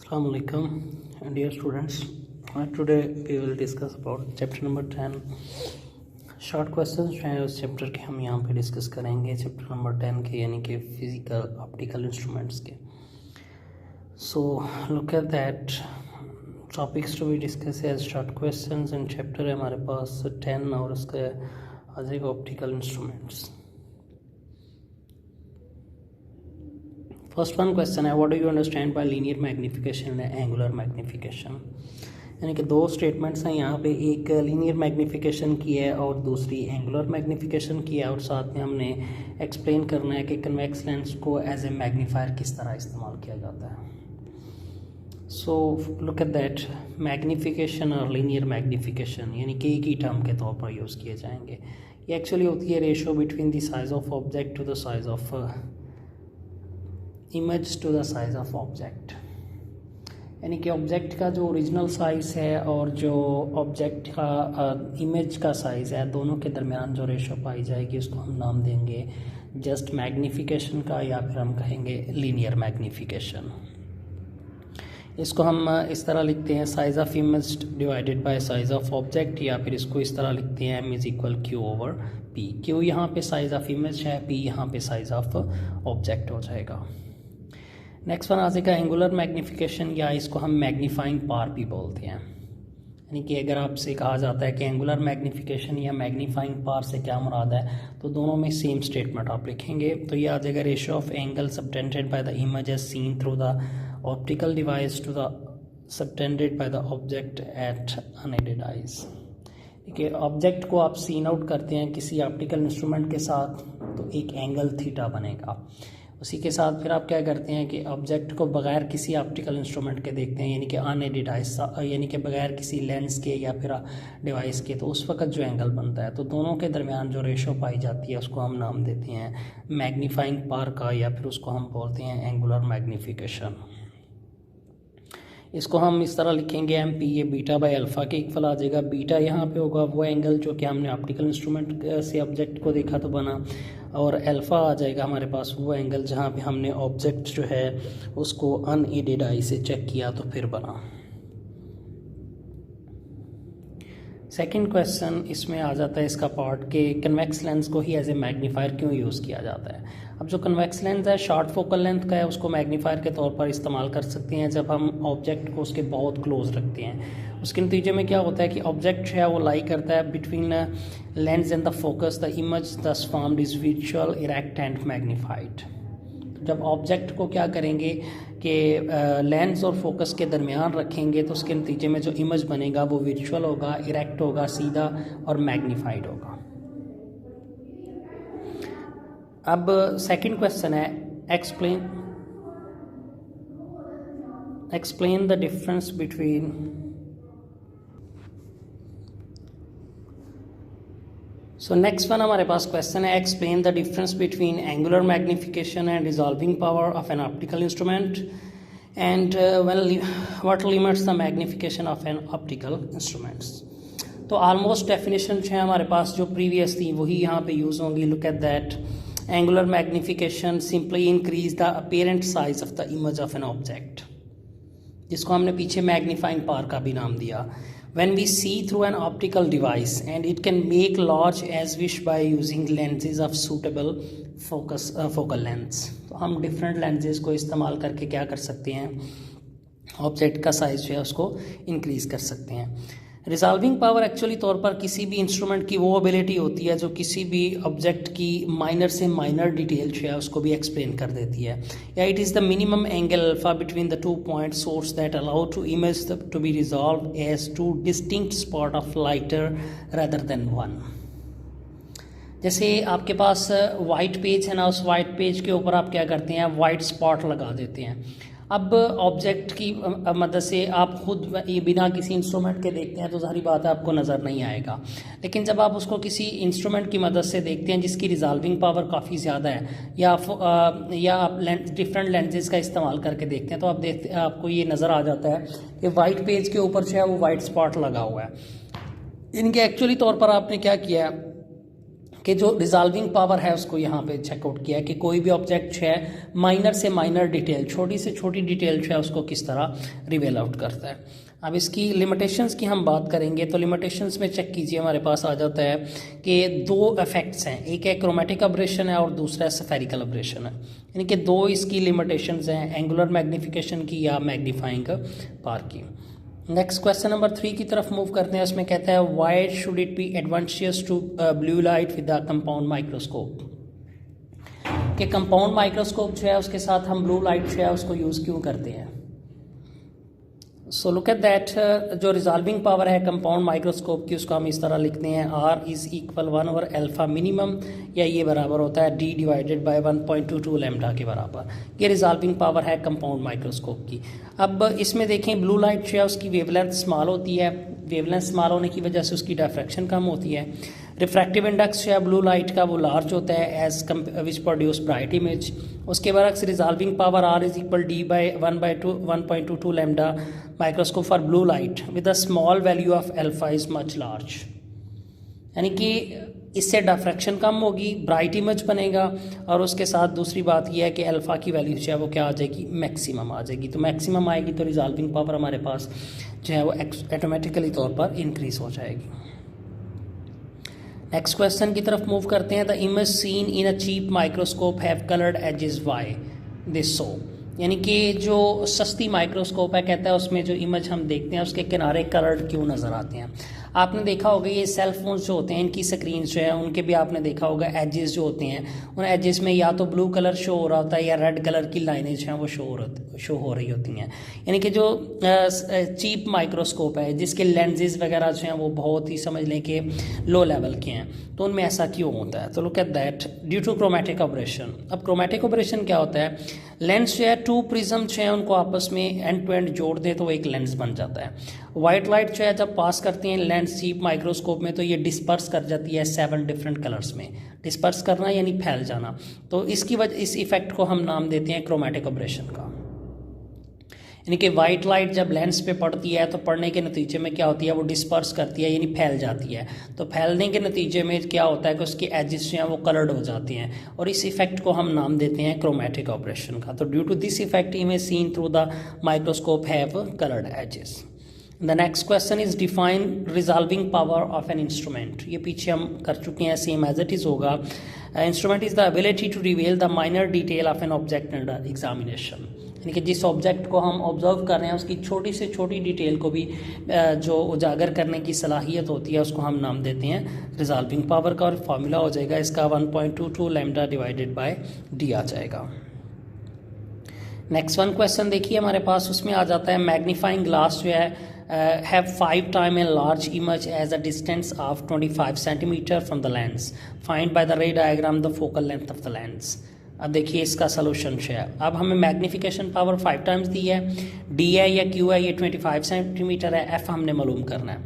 Assalamu alaikum, dear students. Today we will discuss about chapter number 10. Short question जो हैं उस chapter के हम यहाँ पे डिस्कस करेंगे, चैप्टर नंबर 10 के, यानी कि फिजिकल ऑप्टिकल इंस्ट्रूमेंट्स के. So look at that topics to be discuss as short questions in chapter है हमारे पास 10 और उसके आ जाएगा optical instruments. First one question है, what do you understand by linear magnification and angular magnification. यानी कि दो स्टेटमेंट्स हैं यहाँ पे, एक लीनियर मैग्नीफिकेशन की है और दूसरी एंगुलर मैग्नीफिकेशन की है, और साथ में हमने एक्सप्लेन करना है कि कन्वेक्स लेंस को एज ए मैग्नीफायर किस तरह इस्तेमाल किया जाता है. सो लुक एट दैट, मैग्नीफिकेशन और लीनियर मैग्नीफिकेशन यानी कि एक ही टर्म के तौर पर यूज़ किए जाएंगे. ये एक्चुअली होती है ratio between the size of object to the size of image to the size of object. यानी कि ऑब्जेक्ट का जो ओरिजिनल साइज़ है और जो ऑब्जेक्ट का इमेज का साइज़ है, दोनों के दरमियान जो रेशो पाई जाएगी उसको हम नाम देंगे जस्ट मैग्नीफिकेशन का, या फिर हम कहेंगे लीनियर मैग्नीफिकेशन. इसको हम इस तरह लिखते हैं, size of image divided by size of object, या फिर इसको इस तरह लिखते हैं m is equal Q over P. Q यहाँ पे साइज़ ऑफ इमेज है, p यहाँ पे साइज़ ऑफ ऑब्जेक्ट हो जाएगा. नेक्स्ट वन आ जाएगा एंगुलर मैग्नीफिकेशन, या इसको हम मैग्नीफाइंग पावर भी बोलते हैं. यानी कि अगर आपसे कहा जाता है कि एंगुलर मैग्नीफिकेशन या मैग्नीफाइंग पावर से क्या मुराद है, तो दोनों में सेम स्टेटमेंट आप लिखेंगे. तो ये आ जाएगा ratio of angle subtended by the image as seen through the optical device to the subtended by the object at unaided eyes. देखिए, ऑब्जेक्ट को आप सीन आउट करते हैं किसी ऑप्टिकल इंस्ट्रूमेंट के साथ, तो एक एंगल थीटा बनेगा. उसी के साथ फिर आप क्या करते हैं कि ऑब्जेक्ट को बगैर किसी ऑप्टिकल इंस्ट्रूमेंट के देखते हैं, यानी कि अनएडेड आइज, यानी कि बगैर किसी लेंस के या फिर डिवाइस के, तो उस वक्त जो एंगल बनता है, तो दोनों के दरमियान जो रेशो पाई जाती है उसको हम नाम देते हैं मैग्नीफाइंग पावर का, या फिर उसको हम बोलते हैं एंगुलर मैग्नीफिकेशन. इसको हम इस तरह लिखेंगे एम पी, ये बीटा बाय अल्फ़ा के इक्वल आ जाएगा. बीटा यहाँ पे होगा वो एंगल जो कि हमने ऑप्टिकल इंस्ट्रूमेंट से ऑब्जेक्ट को देखा तो बना, और अल्फ़ा आ जाएगा हमारे पास वो एंगल जहाँ पे हमने ऑब्जेक्ट जो है उसको अनएडेड आई से चेक किया तो फिर बना. सेकंड क्वेश्चन इसमें आ जाता है इसका पार्ट के कन्वेक्स लेंस को ही एज ए मैग्नीफायर क्यों यूज़ किया जाता है. अब जो कन्वेक्स लेंस है शॉर्ट फोकल लेंथ का है, उसको मैग्नीफायर के तौर पर इस्तेमाल कर सकते हैं जब हम ऑब्जेक्ट को उसके बहुत क्लोज रखते हैं. उसके नतीजे में क्या होता है कि ऑब्जेक्ट जो है वो लाई करता है between lens and the focus, the image दस formed is visual erect and magnified. जब ऑब्जेक्ट को क्या करेंगे कि लेंस और फोकस के दरमियान रखेंगे, तो उसके नतीजे में जो इमेज बनेगा वो विजुअल होगा, इरेक्ट होगा, सीधा, और मैग्नीफाइड होगा. अब सेकंड क्वेश्चन है, explain the difference between. So next one हमारे पास क्वेश्चन है, explain the difference between angular magnification and resolving power of an optical instrument and what limits the magnification of an optical instruments. तो almost definition जो है हमारे पास जो previous थी वही यहाँ पे यूज़ होंगी. Look at that, angular magnification simply increase the apparent size of the image of an object, जिसको हमने पीछे मैग्नीफाइंग पावर का भी नाम दिया. When we see through an optical device and it can make large as wish by using lenses of suitable focal lengths. तो हम different lenses को इस्तेमाल करके क्या कर सकते हैं, ऑब्जेक्ट का साइज जो है उसको इंक्रीज़ कर सकते हैं. रिजॉल्विंग पावर एक्चुअली तौर पर किसी भी इंस्ट्रूमेंट की वो एबिलिटी होती है जो किसी भी ऑब्जेक्ट की माइनर से माइनर डिटेल जो है उसको भी एक्सप्लेन कर देती है. या it is the minimum angle alpha between the 2 point source that allow to image to be resolve as 2 distinct spot of lighter rather than one. जैसे आपके पास वाइट पेज है ना, उस वाइट पेज के ऊपर आप क्या करते हैं, वाइट स्पॉट लगा देते हैं. अब ऑब्जेक्ट की मदद से आप खुद ये बिना किसी इंस्ट्रूमेंट के देखते हैं तो सारी बात है आपको नज़र नहीं आएगा. लेकिन जब आप उसको किसी इंस्ट्रूमेंट की मदद से देखते हैं जिसकी रिजॉल्विंग पावर काफ़ी ज़्यादा है, या आप डिफरेंट लेंसेज का इस्तेमाल करके देखते हैं, तो आपको ये नज़र आ जाता है कि वाइट पेज के ऊपर जो है वो वाइट स्पॉट लगा हुआ है. इनके एक्चुअली तौर पर आपने क्या किया है कि जो रिजॉल्विंग पावर है उसको यहाँ पे चेकआउट किया कि कोई भी ऑब्जेक्ट है माइनर से माइनर डिटेल, छोटी से छोटी डिटेल है उसको किस तरह रिवेल आउट करता है। अब इसकी लिमिटेशंस की हम बात करेंगे तो लिमिटेशंस में चेक कीजिए, हमारे पास आ जाता है कि दो इफेक्ट्स हैं, एक है क्रोमेटिक अब्रेशन है और दूसरा स्फेरिकल अब्रेशन है, यानी कि दो इसकी लिमिटेशंस हैं, एंगुलर मैग्नीफिकेशन की या मैग्नीफाइंग पावर की। नेक्स्ट क्वेश्चन नंबर 3 की तरफ मूव करते हैं। उसमें कहता है why should it be advantageous to blue light with the compound microscope, कि कंपाउंड माइक्रोस्कोप जो है उसके साथ हम ब्लू लाइट जो है उसको यूज़ क्यों करते हैं। सो लुक एट दैट, जो रिजॉल्विंग पावर है कंपाउंड माइक्रोस्कोप की उसको हम इस तरह लिखते हैं R is equal 1 over alpha minimum, या ये बराबर होता है D डिवाइडेड बाय 1.22 लैम्डा के बराबर। ये रिजॉल्विंग पावर है कंपाउंड माइक्रोस्कोप की। अब इसमें देखें ब्लू लाइट जो है उसकी वेवलेंथ स्मॉल होती है, वेवलेंथ स्मॉल होने की वजह से उसकी डिफ्रैक्शन कम होती है। रिफ्रैक्टिव इंडेक्स जो है ब्लू लाइट का वो लार्ज होता है as which produce bright image. उसके बरक्स resolving power R is equal D by 1.22 lambda microscope for blue light with a small value of alpha is much large, यानी कि इससे डिफ्रैक्शन कम होगी, ब्राइट इमेज बनेगा, और उसके साथ दूसरी बात यह है कि अल्फ़ा की वैल्यू जो है वो क्या आ जाएगी, मैक्सिमम आ जाएगी। तो मैक्सिमम आएगी तो रिजॉल्विंग पावर हमारे पास जो है वो ऑटोमेटिकली तौर पर इंक्रीज हो जाएगी। नेक्स्ट क्वेश्चन की तरफ मूव करते हैं। The image seen in a cheap microscope have coloured edges why this so, यानी कि जो सस्ती माइक्रोस्कोप है कहता है उसमें जो इमेज हम देखते हैं उसके किनारे कलर्ड क्यों नज़र आते हैं। आपने देखा होगा ये सेल फोन्स जो होते हैं इनकी स्क्रीन जो है उनके भी आपने देखा होगा एजेस जो होते हैं, उन एजेस में या तो ब्लू कलर शो हो रहा होता है या रेड कलर की लाइनें जो हैं वो शो हो रही होती हैं। यानी कि जो चीप माइक्रोस्कोप है जिसके लेंसेज वगैरह जो हैं वो बहुत ही समझ लें कि लो लेवल के हैं, तो उनमें ऐसा क्यों होता है। तो look at that, due to chromatic operation. अब क्रोमेटिक ऑपरेशन क्या होता है, लेंस जो है टू प्रिज्म जो है उनको आपस में एंड टू एंड जोड़ दें तो वो एक लेंस बन जाता है। वाइट लाइट जो है जब पास करती हैं लेंस चीप माइक्रोस्कोप में तो ये डिस्पर्स कर जाती है 7 डिफरेंट कलर्स में। डिस्पर्स करना यानी फैल जाना, तो इसकी वजह इस इफेक्ट को हम नाम देते हैं क्रोमेटिक ऑपरेशन का। यानी कि वाइट लाइट जब लेंस पे पड़ती है तो पड़ने के नतीजे में क्या होती है, वो डिस्पर्स करती है यानी फैल जाती है। तो फैलने के नतीजे में क्या होता है कि उसकी एजेस जो हैं वो कलर्ड हो जाती हैं, और इस इफेक्ट को हम नाम देते हैं क्रोमेटिक ऑपरेशन का। तो due to this effect image seen through the microscope have coloured edges. The next question is define resolving power of an instrument. ये पीछे हम कर चुके हैं, सेम एज इट इज़ होगा। Instrument is the ability to reveal the minor detail of an object under examination, यानी कि जिस ऑब्जेक्ट को हम ऑब्जर्व कर रहे हैं उसकी छोटी से छोटी डिटेल को भी जो उजागर करने की सलाहियत होती है उसको हम नाम देते हैं रिजॉल्विंग पावर का, और फॉर्मूला हो जाएगा इसका 1.22 लैम्डा डिवाइडेड बाय डी आ जाएगा। नेक्स्ट वन क्वेश्चन देखिए हमारे पास, उसमें आ जाता है मैग्नीफाइंग ग्लास जो है have 5 times a large image as a distance of 25 centimeter from the lens. Find by the ray diagram the focal length of the lens. अब देखिए इसका सोल्यूशन है। अब हमें मैग्नीफिकेशन पावर 5 टाइम्स दी है, D है या क्यू है, ये 25 सेंटीमीटर है, एफ हमने मालूम करना है।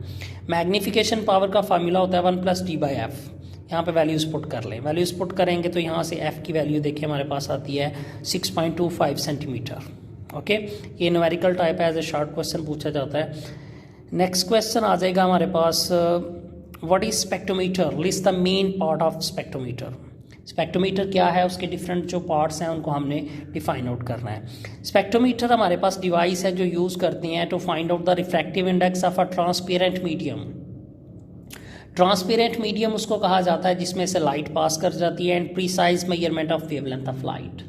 मैग्नीफिकेशन पावर का फार्मूला होता है 1 + d बाई एफ। यहाँ पे वैल्यूज़ पुट कर लें, वैल्यूज़ पुट करेंगे तो यहाँ से एफ की वैल्यू देखिए हमारे पास आती है 6.25 सेंटीमीटर। ओके, ये न्यूमेरिकल टाइप है, एज ए शॉर्ट क्वेश्चन पूछा जाता है। नेक्स्ट क्वेश्चन आ जाएगा हमारे पास, what is spectrometer, list the main part of spectrometer. Spectrometer क्या है, उसके डिफरेंट जो पार्ट्स हैं उनको हमने डिफाइन आउट करना है। स्पेक्ट्रोमीटर हमारे पास डिवाइस है जो यूज़ करते हैं to find out the refractive index of a transparent medium. Transparent medium उसको कहा जाता है जिसमें से लाइट पास कर जाती है, and precise measurement of wavelength of light.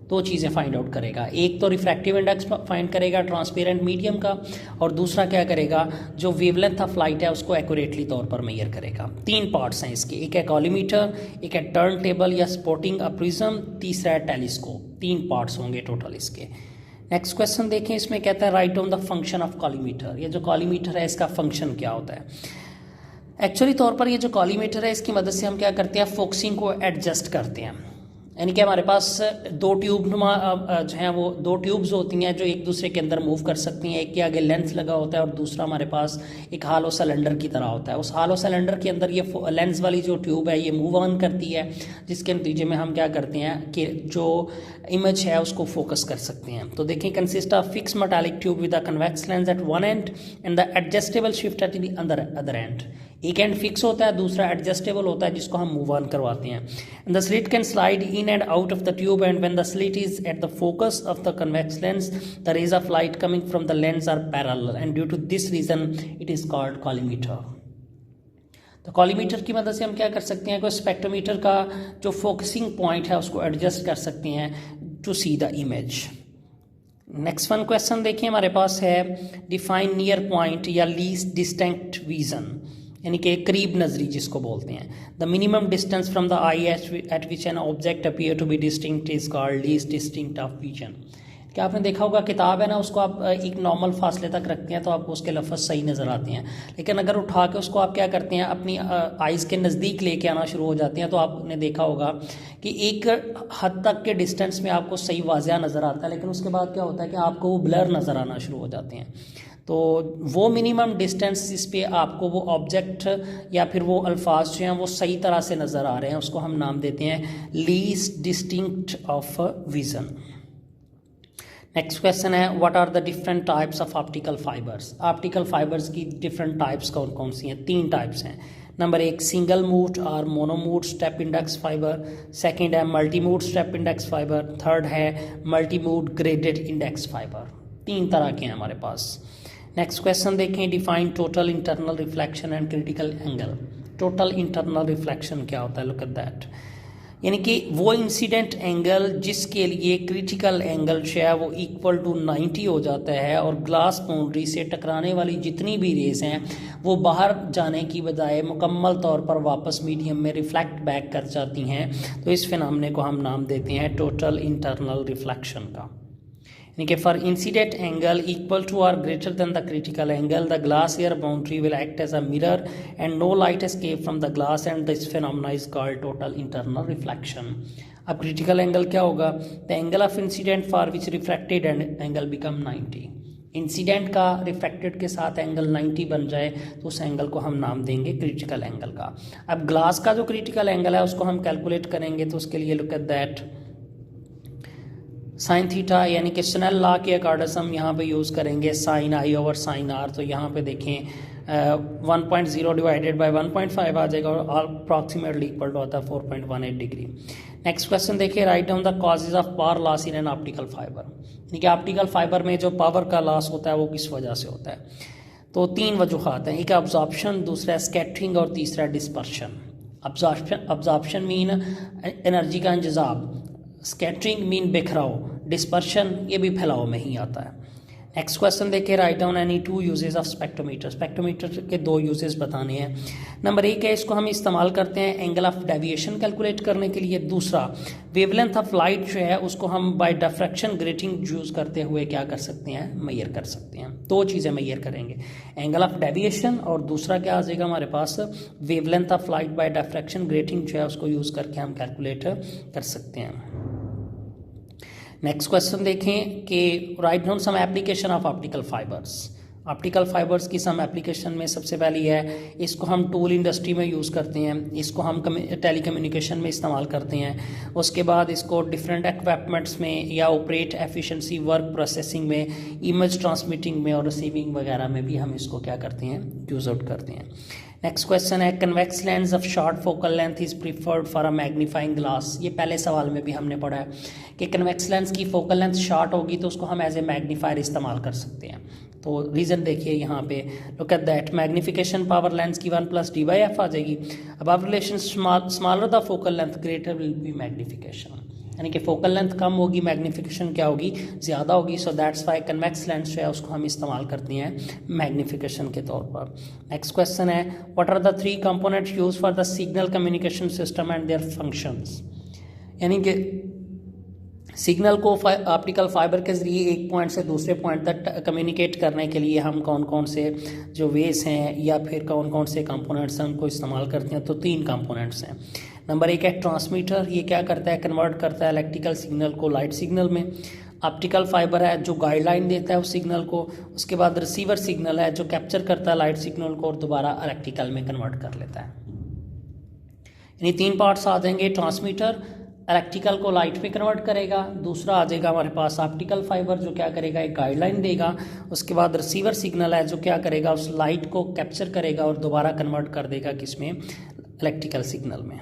दो चीज़ें फाइंड आउट करेगा, एक तो रिफ्रैक्टिव इंडेक्स फाइंड करेगा ट्रांसपेरेंट मीडियम का, और दूसरा क्या करेगा, जो वेवलेंथ ऑफ लाइट है उसको एक्यूरेटली तौर पर मेजर करेगा। 3 पार्ट्स हैं इसके, एक है कॉलीमीटर, एक है टर्न टेबल या स्पोर्टिंग अ प्रिज्म, तीसरा है टेलीस्कोप। 3 पार्ट्स होंगे टोटल इसके। नेक्स्ट क्वेश्चन देखें, इसमें कहता है right on the function of collimator. ये जो कॉलीमीटर है इसका फंक्शन क्या होता है। एक्चुअली तौर पर ये जो कॉलीमीटर है इसकी मदद से हम क्या करते हैं, फोकसिंग को एडजस्ट करते हैं। यानी कि हमारे पास 2 ट्यूब जो हैं वो 2 ट्यूब्स होती हैं जो एक दूसरे के अंदर मूव कर सकती हैं। एक के आगे लेंस लगा होता है और दूसरा हमारे पास एक हालो सिलेंडर की तरह होता है। उस हालो सिलेंडर के अंदर ये लेंस वाली जो ट्यूब है ये मूव ऑन करती है, जिसके नतीजे में हम क्या करते हैं कि जो इमेज है उसको फोकस कर सकते हैं। तो देखिए, consist of fix metallic tube with a convex lens at one end the adjustable shift at the other end. एक एंड फिक्स होता है, दूसरा एडजस्टेबल होता है जिसको हम मूव ऑन करवाते हैं. And the slit can slide in and out of the tube and when the slit is at the focus of the convex lens the rays of light coming from the lens are parallel and due to this reason it is called collimator. तो collimator की मदद से हम क्या कर सकते हैं, कोई स्पेक्ट्रोमीटर का जो फोकसिंग पॉइंट है उसको एडजस्ट कर सकते हैं to see the image. Next one question देखिए हमारे पास है डिफाइन नियर पॉइंट या लीस्ट डिस्टिंक्ट विजन, यानी कि करीब नजरी जिसको बोलते हैं. The minimum distance from the eye at which an object appear to be distinct is called least distinct of vision. क्या आपने देखा होगा किताब है ना, उसको आप एक नॉर्मल फासले तक रखते हैं तो आपको उसके लफ्ज़ सही नज़र आते हैं, लेकिन अगर उठा के उसको आप क्या करते हैं अपनी आइज़ के नज़दीक लेके आना शुरू हो जाते हैं तो आपने देखा होगा कि एक हद तक के डिस्टेंस में आपको सही वाज़िया नज़र आता है, लेकिन उसके बाद क्या होता है कि आपको वो ब्लर नज़र आना शुरू हो जाते हैं. तो वो मिनिमम डिस्टेंस जिस पे आपको वो ऑब्जेक्ट या फिर वो अल्फाज जो हैं वो सही तरह से नज़र आ रहे हैं उसको हम नाम देते हैं least distinct of vision. Next question है what are the different types of optical fibres. Optical fibres की डिफरेंट टाइप्स कौन कौन सी हैं, 3 टाइप्स हैं. नंबर 1 सिंगल मूड और monomode step index fibre, second है multi mode step index fibre, third है multi mode graded index fibre. 3 तरह के हैं हमारे पास. नेक्स्ट क्वेश्चन देखें define total internal reflection and critical angle. Total internal reflection क्या होता है, लुक एट दैट, यानी कि वो इंसिडेंट एंगल जिसके लिए क्रिटिकल एंगल जो है वो इक्वल टू 90 हो जाता है और ग्लास बाउंड्री से टकराने वाली जितनी भी रेस हैं वो बाहर जाने की बजाय मुकम्मल तौर पर वापस मीडियम में रिफ्लेक्ट बैक कर जाती हैं. तो इस फिनोमेना को हम नाम देते हैं टोटल इंटरनल रिफ्लेक्शन का. यानी कि for incident angle equal to और greater than the critical angle the glass air boundary will act as a mirror and no light escape from the glass and this phenomena is called total internal reflection. अब critical angle क्या होगा, the angle of incident for which reflected angle become 90. Incident का reflected के साथ angle 90 बन जाए तो उस एंगल को हम नाम देंगे क्रिटिकल एंगल का. अब ग्लास का जो क्रिटिकल एंगल है उसको हम कैलकुलेट करेंगे तो उसके लिए look at that sine theta, यानी कि स्नेल लॉ के अकॉर्डिंग हम यहाँ पे यूज़ करेंगे sine I over sine R. तो यहाँ पे देखें 1.0 डिवाइडेड बाय 1.5 आ जाएगा और अप्रॉक्सीमेटली इक्वल टू होता है 4.18 डिग्री. नेक्स्ट क्वेश्चन देखिए write down the causes of power loss in an optical fibre. यानी कि ऑप्टिकल फाइबर में जो पावर का लॉस होता है वो किस वजह से होता है. तो 3 वजूहात हैं, एक अब्जॉर्प्शन, दूसरा स्कैटरिंग और तीसरा डिस्पर्शन. अब्जॉर्प्शन मीन एनर्जी का इंतजाम, स्कैटरिंग मीन बिखराव, डिस्पर्शन ये भी फैलाव में ही आता है. नेक्स्ट क्वेश्चन देखिए write down any 2 uses of spectrometer. Spectrometer के 2 यूजेस बताने हैं. नंबर 1 है इसको हम इस्तेमाल करते हैं एंगल ऑफ डेविएशन कैलकुलेट करने के लिए. दूसरा वेवलेंथ ऑफ लाइट जो है उसको हम बाय डिफ्रैक्शन ग्रेटिंग यूज़ करते हुए क्या कर सकते हैं, मेजर कर सकते हैं. 2 चीज़ें मेजर करेंगे, एंगल ऑफ डेविएशन और दूसरा क्या आ जाएगा हमारे पास wavelength of light by diffraction grating जो है उसको यूज़ करके हम कैलकुलेट कर सकते हैं. नेक्स्ट क्वेश्चन देखें कि write down some application of optical fibres. Optical fibres की सम एप्लीकेशन में सबसे पहली है इसको हम टूल इंडस्ट्री में यूज़ करते हैं, इसको हम टेली कम्युनिकेशन में इस्तेमाल करते हैं, उसके बाद इसको डिफरेंट इक्विपमेंट्स में या ऑपरेट एफिशिएंसी वर्क प्रोसेसिंग में, इमेज ट्रांसमिटिंग में और रिसीविंग वगैरह में भी हम इसको क्या करते हैं, यूज़ आउट करते हैं. नेक्स्ट क्वेश्चन है convex lens of short focal length is preferred for a magnifying glass. ये पहले सवाल में भी हमने पढ़ा है कि कन्वेक्स लेंस की फोकल लेंथ शॉर्ट होगी तो उसको हम एज ए मैग्नीफायर इस्तेमाल कर सकते हैं. तो रीज़न देखिए यहाँ पे look at that magnification power lens की 1+d/f आ जाएगी. अब आप relation smaller the focal length greater will be magnification, यानी कि फोकल लेंथ कम होगी मैग्निफिकेशन क्या होगी, ज़्यादा होगी. So that's why convex lens जो है उसको हम इस्तेमाल करते हैं मैग्निफिकेशन के तौर पर. नेक्स्ट क्वेश्चन है what are the 3 components use for the signal communication system and their functions. यानी कि सिग्नल को ऑप्टिकल फाइबर के ज़रिए एक पॉइंट से दूसरे पॉइंट तक कम्युनिकेट करने के लिए हम कौन कौन से जो वेस हैं या फिर कौन कौन से कंपोनेंट्स हैं उनको इस्तेमाल करते हैं. तो 3 कंपोनेंट्स हैं. नंबर 1 है ट्रांसमीटर, ये क्या करता है, कन्वर्ट करता है इलेक्ट्रिकल सिग्नल को लाइट सिग्नल में. ऑप्टिकल फाइबर है जो गाइडलाइन देता है उस सिग्नल को. उसके बाद रिसीवर सिग्नल है जो कैप्चर करता है लाइट सिग्नल को और दोबारा इलेक्ट्रिकल में कन्वर्ट कर लेता है. यानी 3 पार्ट्स आ जाएंगे, ट्रांसमीटर, इलेक्ट्रिकल को लाइट में कन्वर्ट करेगा, दूसरा आ जाएगा हमारे पास ऑप्टिकल फाइबर जो क्या करेगा एक गाइडलाइन देगा, उसके बाद रिसीवर सिग्नल है जो क्या करेगा उस लाइट को कैप्चर करेगा और दोबारा कन्वर्ट कर देगा किसमें, इलेक्ट्रिकल सिग्नल में।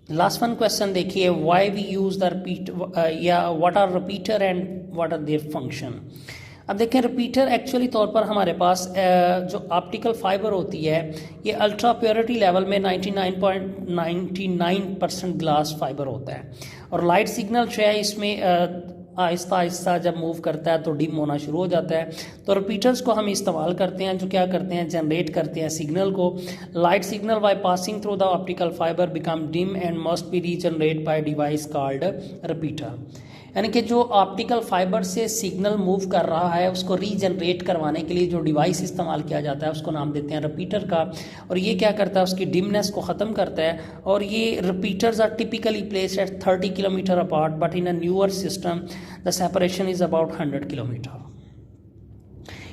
लास्ट वन क्वेश्चन देखिए, why we use the repeat या what are repeater and what are their function. अब देखें रिपीटर एक्चुअली तौर पर हमारे पास जो ऑप्टिकल फाइबर होती है ये अल्ट्रा प्योरिटी लेवल में 99.99% ग्लास फाइबर होता है, और लाइट सिग्नल जो है इसमें आहिस्ता आहिस्ता जब मूव करता है तो डिम होना शुरू हो जाता है। तो रिपीटर्स को हम इस्तेमाल करते हैं जो क्या करते हैं, जनरेट करते हैं सिग्नल को। Light signal by passing through the optical fibre become dim and must be regenerate by device called repeater. यानी कि जो ऑप्टिकल फाइबर से सिग्नल मूव कर रहा है उसको रीजनरेट करवाने के लिए जो डिवाइस इस्तेमाल किया जाता है उसको नाम देते हैं रिपीटर का, और ये क्या करता है उसकी डिमनेस को ख़त्म करता है। और ये repeaters are typically placed at 30 kilometre apart, but in a newer system the separation is about 100 kilometre.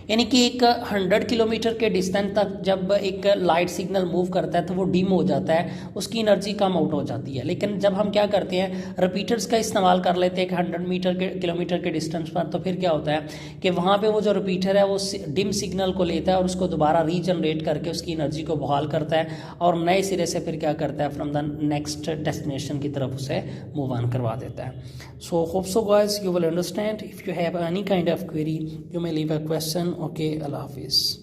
यानी कि एक 100 किलोमीटर के डिस्टेंस तक जब एक लाइट सिग्नल मूव करता है तो वो डिम हो जाता है, उसकी एनर्जी कम आउट हो जाती है। लेकिन जब हम क्या करते हैं रिपीटर्स का इस्तेमाल कर लेते हैं 100 किलोमीटर के डिस्टेंस पर, तो फिर क्या होता है कि वहाँ पे वो जो रिपीटर है वो डिम सिग्नल को लेता है और उसको दोबारा रीजनरेट करके उसकी एनर्जी को बहाल करता है और नए सिरे से फिर क्या करता है फ्रॉम द नेक्स्ट डेस्टिनेशन की तरफ उसे मूव ऑन करवा देता है। So hope so guys you will understand. If you have any kind of query you may leave a question. Okay, Allah Hafiz.